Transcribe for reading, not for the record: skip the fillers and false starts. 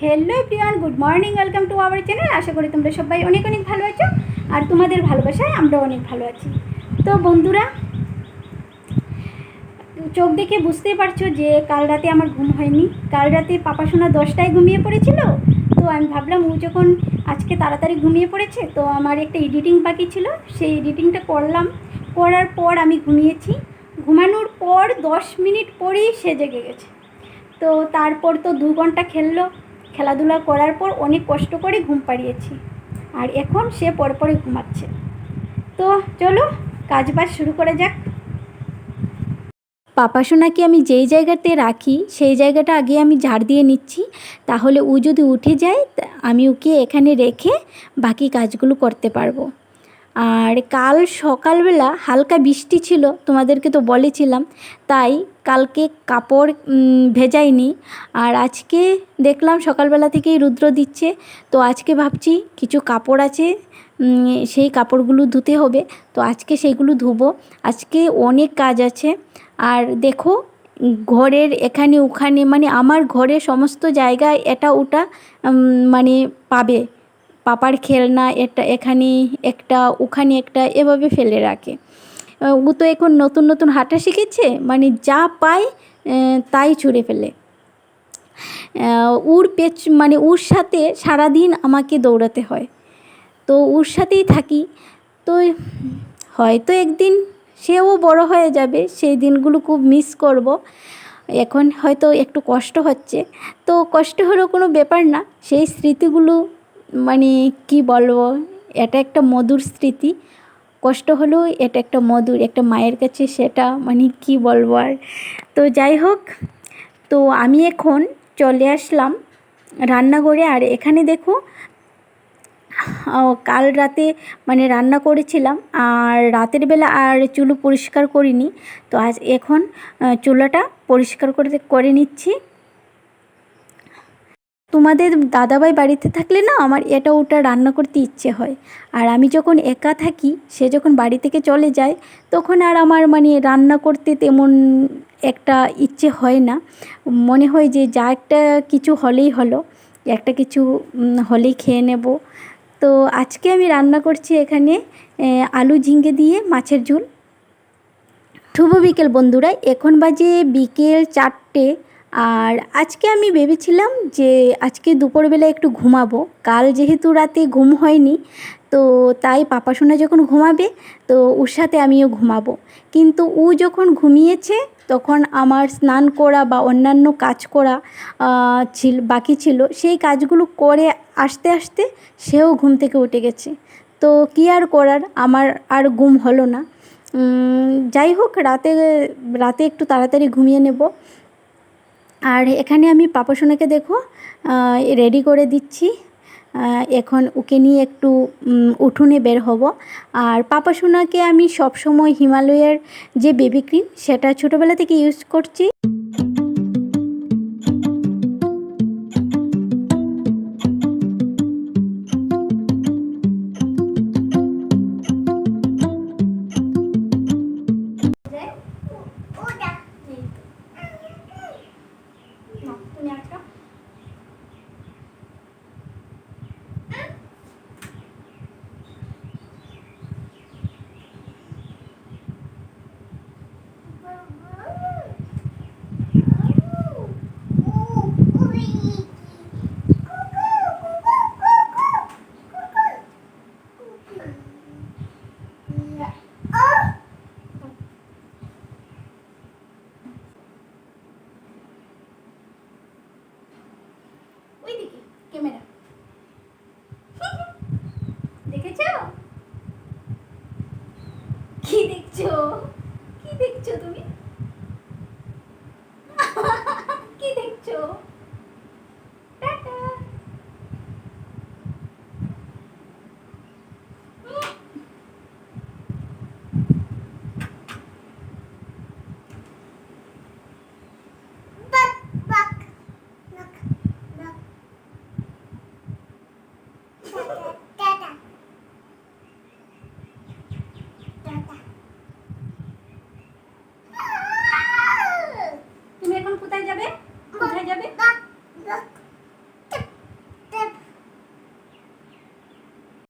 Hello everyone good morning welcome to our channel. आशा करी তোমরা সবাই অনেক অনেক ভালো আছো আর তোমাদের ভালোবাসায় আমরা অনেক ভালো আছি। তো বন্ধুরা, চোখ দেখে বুঝতেই পারছো যে কাল রাতে আমার ঘুম হয়নি। কাল রাতে পাপা সোনা 10টায় ঘুমিয়ে পড়েছিল। তো আমি ভাবলাম ও যখন আজকে তাড়াতাড়ি ঘুমিয়ে পড়েছে তো আমার একটা এডিটিং বাকি ছিল, সেই এডিটিংটা করলাম। করার পর আমি ঘুমিয়েছি। ঘুমানোর পর 10 মিনিট পরেই সে জেগে গেছে। তো তারপর তো 2 ঘন্টা খেলাধুলা করার পর অনেক কষ্ট করে ঘুম পাড়িয়েছি, আর এখন সে পরপরই ঘুমাচ্ছে। তো চলো কাজবাজ শুরু করা যাক। পাপা সোনাকে আমি যেই জায়গাতে রাখি সেই জায়গাটা আগে আমি ঝাড় দিয়ে নিচ্ছি, তাহলে ও যদি উঠে যায় আমি ওকে এখানে রেখে বাকি কাজগুলো করতে পারবো। আর কাল সকালবেলা হালকা বৃষ্টি ছিল, তোমাদেরকে তো বলেছিলাম, তাই কালকে কাপড় ভেজাইনি। আর আজকে দেখলাম সকালবেলা থেকেই রুদ্র দিচ্ছে, তো আজকে ভাবছি কিছু কাপড় আছে, সেই কাপড়গুলো ধুতে হবে। তো আজকে সেইগুলো ধুবো। আজকে অনেক কাজ আছে। আর দেখো, ঘরের এখানে ওখানে মানে আমার ঘরে সমস্ত জায়গায় এটা ওটা মানে পাবে। পাপার খেলনা এটা এখানে একটা ওখানে একটা এভাবে ফেলে রাখে। ও তো এখন নতুন নতুন হাঁটা শিখেছে, মানে যা পায় তাই ছুঁড়ে ফেলে। মানে ওর সাথে সারাদিন আমাকে দৌড়াতে হয়, তো ওর সাথেই থাকি। তো হয়তো একদিন সেও বড় হয়ে যাবে, সেই দিনগুলো খুব মিস করব। এখন হয়তো একটু কষ্ট হচ্ছে, তো কষ্ট হলেও কোনো ব্যাপার না। সেই স্মৃতিগুলো মানে কি বলবো, এটা একটা মধুর স্মৃতি। কষ্ট হলেও এটা একটা মধুর, একটা মায়ের কাছে সেটা মানে কি বলবো আর। তো যাই হোক, তো আমি এখন চলে আসলাম রান্নাঘরে। আর এখানে দেখো, কাল রাতে মানে রান্না করেছিলাম, আর রাতের বেলা আর চুলো পরিষ্কার করিনি। তো আজ এখন চুলাটা পরিষ্কার করে নিচ্ছি। তোমাদের দাদাভাই বাড়িতে থাকলে না আমার এটা ওটা রান্না করতে ইচ্ছে হয়। আর আমি যখন একা থাকি, সে যখন বাড়ি থেকে চলে যায়, তখন আর আমার মানে রান্না করতে তেমন একটা ইচ্ছে হয় না। মনে হয় যে যা একটা কিছু হলেই হলো, একটা কিছু হলেই খেয়ে নেব। তো আজকে আমি রান্না করছি এখানে আলু ঝিঙে দিয়ে মাছের ঝোল। শুভ বিকেল বন্ধুরা, এখন বাজে বিকেল 4টে। আর আজকে আমি ভেবেছিলাম যে আজকে দুপুরবেলা একটু ঘুমাবো। কাল যেহেতু রাতে ঘুম হয়নি, তো তাই পাপা সোনা যখন ঘুমাবে তো ওর সাথে আমিও ঘুমাবো। কিন্তু ও যখন ঘুমিয়েছে তখন আমার স্নান করা বা অন্যান্য কাজ করা বাকি ছিল। সেই কাজগুলো করে আস্তে আস্তে সেও ঘুম থেকে উঠে গেছে। তো কী আর করার, আমার আর ঘুম হলো না। যাই হোক, রাতে একটু তাড়াতাড়ি ঘুমিয়ে নেব। আর এখানে আমি পাপা সোনাকে দেখো রেডি করে দিচ্ছি। এখন ওকে নিয়ে একটু উঠোনে বের হব। আর পাপা সোনাকে আমি সবসময় হিমালয়ের যে বেবি ক্রিম সেটা ছোটোবেলা থেকে ইউজ করছি। ক্যামেরা দেখেছো? কি দেখছো? কি দেখছো তুমি? কি দেখছো? টাটা।